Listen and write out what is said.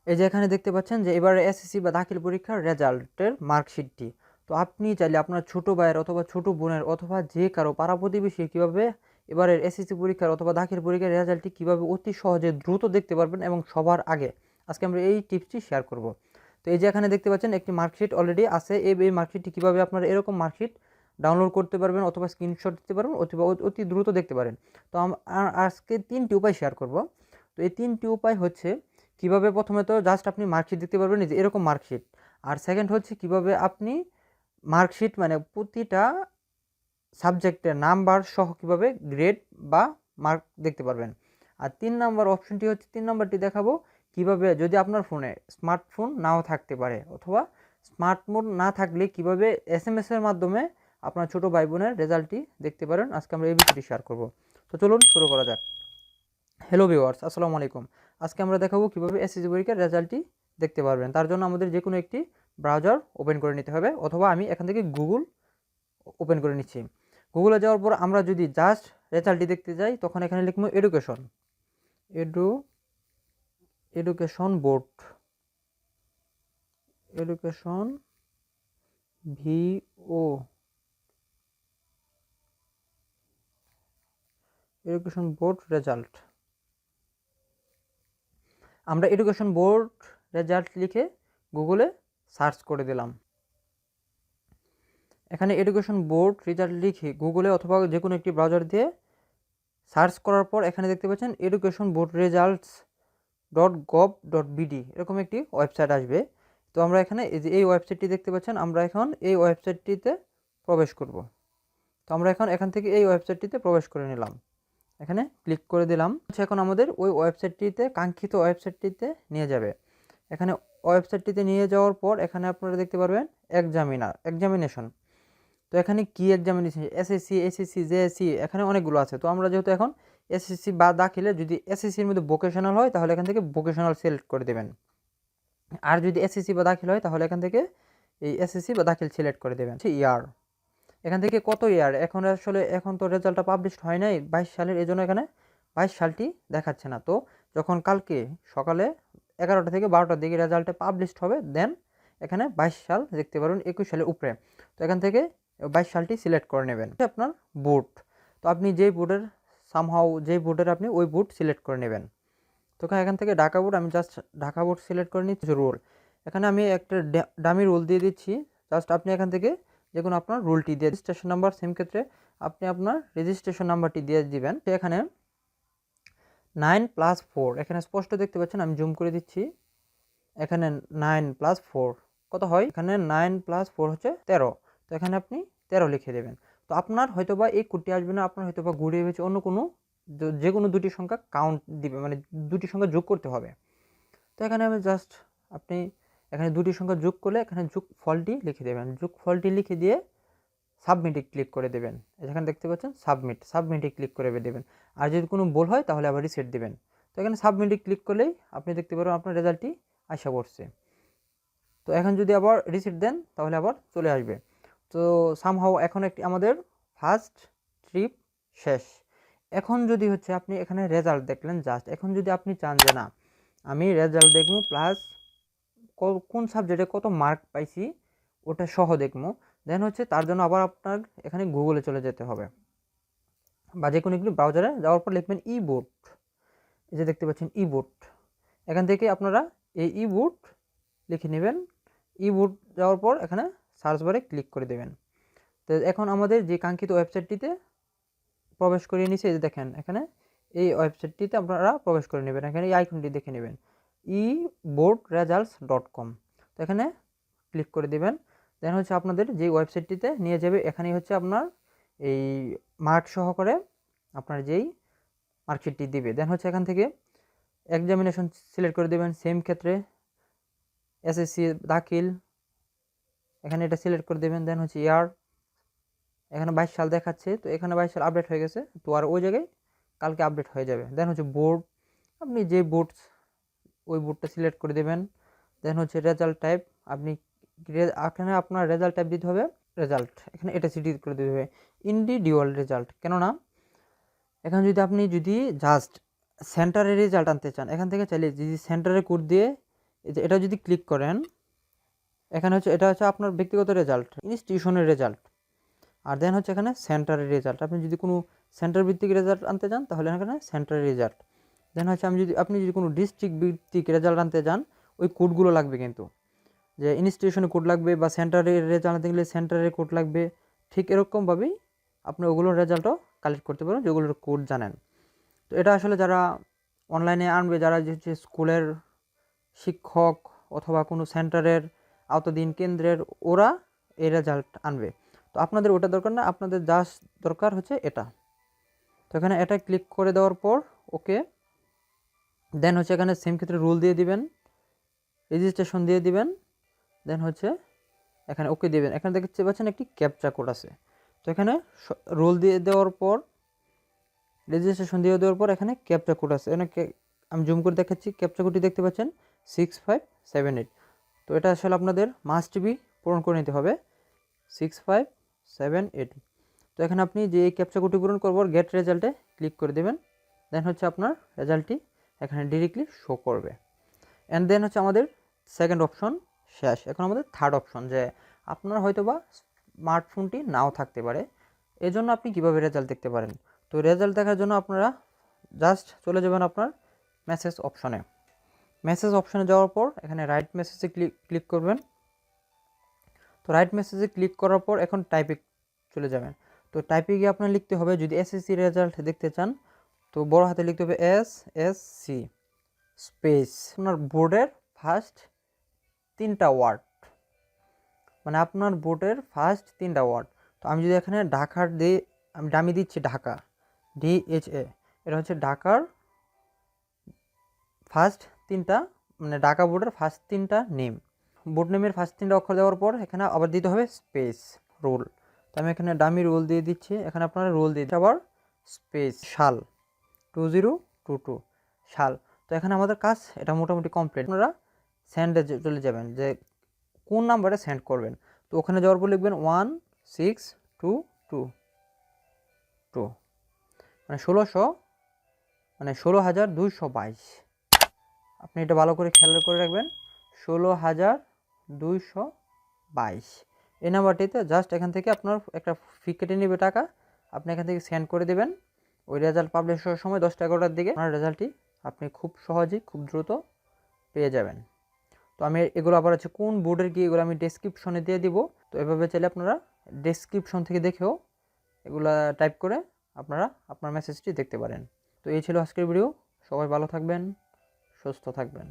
এই যে এখানে দেখতে পাচ্ছেন যে এবারে এসএসসি বা দাখিল পরীক্ষার রেজাল্টের মার্কশিটটি। তো আপনি চাইলে আপনার ছোট ভাইয়ের অথবা ছোট বোনের অথবা যে কারো পাড়া প্রতিবেশী কীভাবে এবারের এসএসসি পরীক্ষার অথবা দাখিল পরীক্ষার রেজাল্টটি কীভাবে অতি সহজে দ্রুত দেখতে পারবেন এবং সবার আগে, আজকে আমরা এই টিপসটি শেয়ার করব। তো এই যে এখানে দেখতে পাচ্ছেন একটি মার্কশিট অলরেডি আছে। এই মার্কশিটটি কীভাবে আপনারা এরকম মার্কশিট ডাউনলোড করতে পারবেন অথবা স্ক্রিনশট দিতে পারবেন অথবা অতি দ্রুত দেখতে পারেন। তো আজকে 3টি উপায় শেয়ার করব। তো এই 3টি উপায় হচ্ছে কিভাবে, প্রথমে তো জাস্ট আপনি মার্কশিট দেখতে পারবেন যে এরকম মার্কশিট, আর সেকেন্ড হচ্ছে কিভাবে আপনি মার্কশিট মানে প্রতিটা সাবজেক্টের নাম্বার সহ কিভাবে গ্রেড বা মার্ক দেখতে পারবেন। আর 3 নম্বর অপশনটি হচ্ছে 3 নম্বরটি দেখাবো কিভাবে, যদি আপনার ফোনে স্মার্টফোন নাও থাকতে পারে অথবা স্মার্টফোন না থাকলে কিভাবে এসএমএস এর মাধ্যমে আপনার ছোট ভাই বোনের রেজাল্টটি দেখতে পারেন। আজকে আমরা এই বিষয়টি শেয়ার করব। তো চলুন শুরু করা যাক। হ্যালো ভিউয়ার্স, আসসালামু আলাইকুম। আজকে আমরা দেখাবো কিভাবে এসএসসি পরীক্ষার রেজাল্টটি দেখতে পারবেন। তার জন্য আমাদের যে কোনো একটি ব্রাউজার ওপেন করে নিতে হবে, অথবা আমি এখান থেকে গুগল ওপেন করে নিচ্ছি। গুগলে যাওয়ার পর আমরা যদি জাস্ট রেজাল্টটি দেখতে যাই, তখন এখানে লিখবো এডুকেশন বোর্ড, এডুকেশন ভিও, এডুকেশন বোর্ড রেজাল্ট। আমরা এডুকেশন বোর্ড রেজাল্ট লিখে গুগলে সার্চ করে দিলাম। এখানে এডুকেশন বোর্ড রেজাল্ট লিখে গুগলে অথবা যে কোনো একটি ব্রাউজার দিয়ে সার্চ করার পর এখানে দেখতে পাচ্ছেন এডুকেশন বোর্ড রেজাল্টস .gov.bd এরকম একটি ওয়েবসাইট আসবে। তো আমরা এখানে এই ওয়েবসাইটটি দেখতে পাচ্ছেন, আমরা এখন এই ওয়েবসাইটটিতে প্রবেশ করব। তো আমরা এখান থেকে এই ওয়েবসাইটটিতে প্রবেশ করে নিলাম, এখানে ক্লিক করে দিলাম। এখন আমাদের ওই ওয়েবসাইটটিতে, কাঙ্ক্ষিত ওয়েবসাইটটিতে নিয়ে যাবে। এখানে ওয়েবসাইটটিতে নিয়ে যাওয়ার পর এখানে আপনারা দেখতে পারবেন এক্সামিনেশন। তো এখানে কি এক্সামিনেশন, এসএসসি, এসএসসি, জেএসসি, এখানে অনেকগুলো আছে। তো আমরা যেহেতু এখন এসএসসি বা দাখিলে, যদি এসএসসির মধ্যে ভোকেশনাল হয় তাহলে এখান থেকে ভোকেশনাল সিলেক্ট করে দেবেন, আর যদি এসএসসি বা দাখিল হয় তাহলে এখান থেকে এই এসএসসি বা দাখিল সিলেক্ট করে দেবেন। ইয়ার, এখান থেকে কত ইয়ার, এখন তো রেজাল্টটা পাবলিশড হয় নাই 22 সালের, এই জন্য এখানে 22 সালটি দেখাচ্ছে না। তো যখন কালকে সকালে 11টা থেকে 12টার দিকে রেজাল্টটা পাবলিশড হবে, দেন এখানে 22 সাল দেখতে পারবেন, 21 সালের উপরে। তো এখান থেকে 22 সালটি সিলেক্ট করে নেবেন। আপনার বোর্ড, তো আপনি যেই বোর্ডের আপনি ওই বোর্ড সিলেক্ট করে নেবেন। তো এখান থেকে ঢাকা বোর্ড, আমি জাস্ট ঢাকা বোর্ড সিলেক্ট করে নিচ্ছি। রোল, এখানে আমি একটা ডামি রোল দিয়ে দিচ্ছি। জাস্ট আপনি এখান থেকে যে কোনো আপনার রোলটি দিয়ে, রেজিস্ট্রেশন নাম্বার সেম ক্ষেত্রে আপনি আপনার রেজিস্ট্রেশন নাম্বারটি দিয়ে দিবেন। এখানে 9+4 এখানে স্পষ্ট দেখতে পাচ্ছেন, আমি জুম করে দিচ্ছি। এখানে 9+4 কত হয়, এখানে 9+4 হচ্ছে 13। তো এখানে আপনি 13 লিখে দেবেন। তো আপনার হয়তোবা এই কোডটি আসবে না, আপনার হয়তোবা ঘুরিয়ে বেছে অন্য কোনো যে কোনো দুটি সংখ্যা কাউন্ট দিবে, মানে দুটি সংখ্যা যোগ করতে হবে। তো এখানে আমি জাস্ট আপনি এখানে দুটি সংখ্যা যোগ করলে এখানে যোগ ফলটি লিখে দেবেন। যোগ ফলটি লিখে দিয়ে সাবমিটে ক্লিক করে দেবেন। এখানে দেখতে পাচ্ছেন সাবমিটে ক্লিক করে দেবেন। আর যদি কোনো ভুল হয় তাহলে আবার রিসেট দেবেন। তো এখানে সাবমিটে ক্লিক করলেই আপনি দেখতে পারবেন আপনার রেজাল্টটি আসা পড়ছে। তো এখন যদি আবার রিসেট দেন তাহলে আবার চলে আসবে। তো সামহাও এখন আমাদের ফার্স্ট ট্রিপ শেষ। এখন যদি হচ্ছে আপনি এখানে রেজাল্ট দেখলেন, জাস্ট এখন যদি আপনি চান যে না আমি রেজাল্ট দেখবো প্লাস কোন সাবজেক্টে কত মার্ক পাইছি ওটা সহ দেখবো, দেন হচ্ছে তার জন্য আবার আপনার এখানে গুগলে চলে যেতে হবে, বা যে কোনো একটি ব্রাউজারে যাওয়ার পর লিখবেন ই বোর্ড। এই যে দেখতে পাচ্ছেন ই বোর্ড, এখান থেকে আপনারা এই ই বোর্ড লিখে নেবেন। ই বোর্ড যাওয়ার পর এখানে সার্চ বারে ক্লিক করে দেবেন। তো এখন আমাদের যে কাঙ্ক্ষিত ওয়েবসাইটটিতে প্রবেশ করিয়ে নিচ্ছে, এই যে দেখেন এখানে এই ওয়েবসাইটটিতে আপনারা প্রবেশ করে নেবেন। এখানে এই আইকনটি দেখে নেবেন eboardresults.com। তো এখানে ক্লিক করে দেবেন। দেন হচ্ছে আপনাদের যে ওয়েবসাইটটিতে নিয়ে যাবে, এখানেই হচ্ছে আপনার এই মার্ক সহকারে আপনার যেই মার্কশিটটি দিবে। দেন হচ্ছে এখান থেকে এক্সামিনেশন সিলেক্ট করে দেবেন। সেম ক্ষেত্রে এসএসসি দাখিল, এখানে এটা সিলেক্ট করে দেবেন। দেন হচ্ছে ইয়ার, এখানে 22 সাল দেখাচ্ছে, তো এখানে 22 সাল আপডেট হয়ে গেছে, তো আর ওই জায়গায় কালকে আপডেট হয়ে যাবে। দেন হচ্ছে বোর্ড, আপনি যে বোর্ড ওই বোর্ডটা সিলেক্ট করে দেবেন। দেন হচ্ছে রেজাল্ট টাইপ, আপনি এখানে আপনার রেজাল্ট টাইপ দিতে হবে রেজাল্ট, এখানে এটা সিলেক্ট করে দিতে হবে ইন্ডিভিজুয়াল রেজাল্ট। কেননা এখানে যদি আপনি জাস্ট সেন্টারের রেজাল্ট আনতে চান, এখান থেকে চাইলে যদি সেন্টারের কোড দিয়ে এই যে এটা যদি ক্লিক করেন, এখানে হচ্ছে এটা হচ্ছে আপনার ব্যক্তিগত রেজাল্ট, ইনস্টিটিউশনের রেজাল্ট। আর দেন হচ্ছে এখানে সেন্টারের রেজাল্ট। আপনি যদি কোনো সেন্টার ভিত্তিক রেজাল্ট আনতে চান তাহলে এখানে সেন্টারের রেজাল্ট। দেন হচ্ছে আপনি যদি কোনো ডিস্ট্রিক্ট ভিত্তিক রেজাল্ট আনতে চান, ওই কোডগুলো লাগবে কিন্তু, যে ইনস্টিটিউশনের কোড লাগবে বা সেন্টারের রেজাল্ট আনতে গেলে সেন্টারের কোড লাগবে। ঠিক এরকমভাবেই আপনি ওগুলোর রেজাল্টও কালেক্ট করতে পারেন যেগুলোর কোড জানেন। তো এটা আসলে যারা অনলাইনে আনবে, যারা হচ্ছে স্কুলের শিক্ষক অথবা কোনো সেন্টারের আওতাধীন কেন্দ্রের, ওরা এই রেজাল্ট আনবে। তো আপনাদের ওটা দরকার না, আপনাদের জাস্ট দরকার হচ্ছে এটা। তো এখানে এটা ক্লিক করে দেওয়ার পর ওকে, দেন হচ্ছে এখানে সেম ক্ষেত্রে রুল দিয়ে দিবেন, রেজিস্ট্রেশন দিয়ে দিবেন, দেন হচ্ছে এখানে ওকে দিবেন। এখানে দেখতে পাচ্ছেন একটি ক্যাপচা কোড আছে। তো এখানে রোল দিয়ে দেওয়ার পর, রেজিস্ট্রেশন দিয়ে দেওয়ার পর এখানে ক্যাপচা কোড আছে। এখানে আমি জুম করে দেখাচ্ছি, ক্যাপচা কোডটি দেখতে পাচ্ছেন 6578। তো এটা আসলে আপনাদের মাস্ট বি পূরণ করে নিতে হবে 6578। তো এখানে আপনি যে এই ক্যাপচা কোডটি পূরণ করবার গেট রেজাল্টে ক্লিক করে দেবেন, দেন হচ্ছে আপনার রেজাল্টটি এখানে ডিরেক্টলি শো করবে। অ্যান্ড দেন হচ্ছে আমাদের সেকেন্ড অপশন শেষ। এখন আমাদের থার্ড অপশন, যে আপনার হয়তো বা স্মার্টফোনটি নাও থাকতে পারে, এজন্য আপনি কীভাবে রেজাল্ট দেখতে পারেন। তো রেজাল্ট দেখার জন্য আপনারা জাস্ট চলে যাবেন আপনার মেসেজ অপশনে। মেসেজ অপশনে যাওয়ার পর এখানে রাইট মেসেজে ক্লিক করবেন। তো রাইট মেসেজে ক্লিক করার পর এখন টাইপে চলে যাবেন। তো টাইপে গিয়ে আপনার লিখতে হবে, যদি এসএসসি রেজাল্ট দেখতে চান তো বড় হাতে লিখতে হবে SSC স্পেস আপনার বোর্ডের ফার্স্ট 3টা ওয়ার্ড, মানে আপনার বোর্ডের ফার্স্ট 3টা ওয়ার্ড। তো আমি যদি এখানে ঢাকার দিয়ে আমি ডামি দিচ্ছি ঢাকা, DHA, এটা হচ্ছে ঢাকার ফার্স্ট 3টা, মানে ঢাকা বোর্ডের ফার্স্ট 3টা নেম। বোর্ড নেমের ফার্স্ট 3টা অক্ষর দেওয়ার পর এখানে আবার দিতে হবে স্পেস রোল। তো আমি এখানে ডামি রোল দিয়ে দিচ্ছি, এখানে আপনারা রোল দিয়ে আবার স্পেস সাল 2022 সাল। তো এখানে আমাদের কাজ এটা মোটামুটি কমপ্লিট। আপনারা সেন্ডে চলে যাবেন, যে কোন নাম্বারে সেন্ড করবেন। তো ওখানে যাওয়ার পর লিখবেন 16222, মানে 16,222। আপনি এটা ভালো করে খেয়াল করে রাখবেন, 16,222। এই নাম্বারটিতে জাস্ট এখান থেকে আপনার একটা ফি কেটে নেবে টাকা, আপনি এখান থেকে সেন্ড করে দেবেন। ওই রেজাল্ট পাবলিশ হওয়ার সময় 10টা-11টার দিকে আপনার রেজাল্টটি আপনি খুব সহজেই খুব দ্রুত পেয়ে যাবেন। তো আমি এগুলো আবার হচ্ছে কোন বোর্ডের কি, এগুলো আমি ডেসক্রিপশনে দিয়ে দিব। তো এভাবে চাইলে আপনারা ডেসক্রিপশন থেকে দেখেও এগুলা টাইপ করে আপনারা আপনার মেসেজটি দেখতে পারেন। তো এই ছিল আজকের ভিডিও। সবাই ভালো থাকবেন, সুস্থ থাকবেন।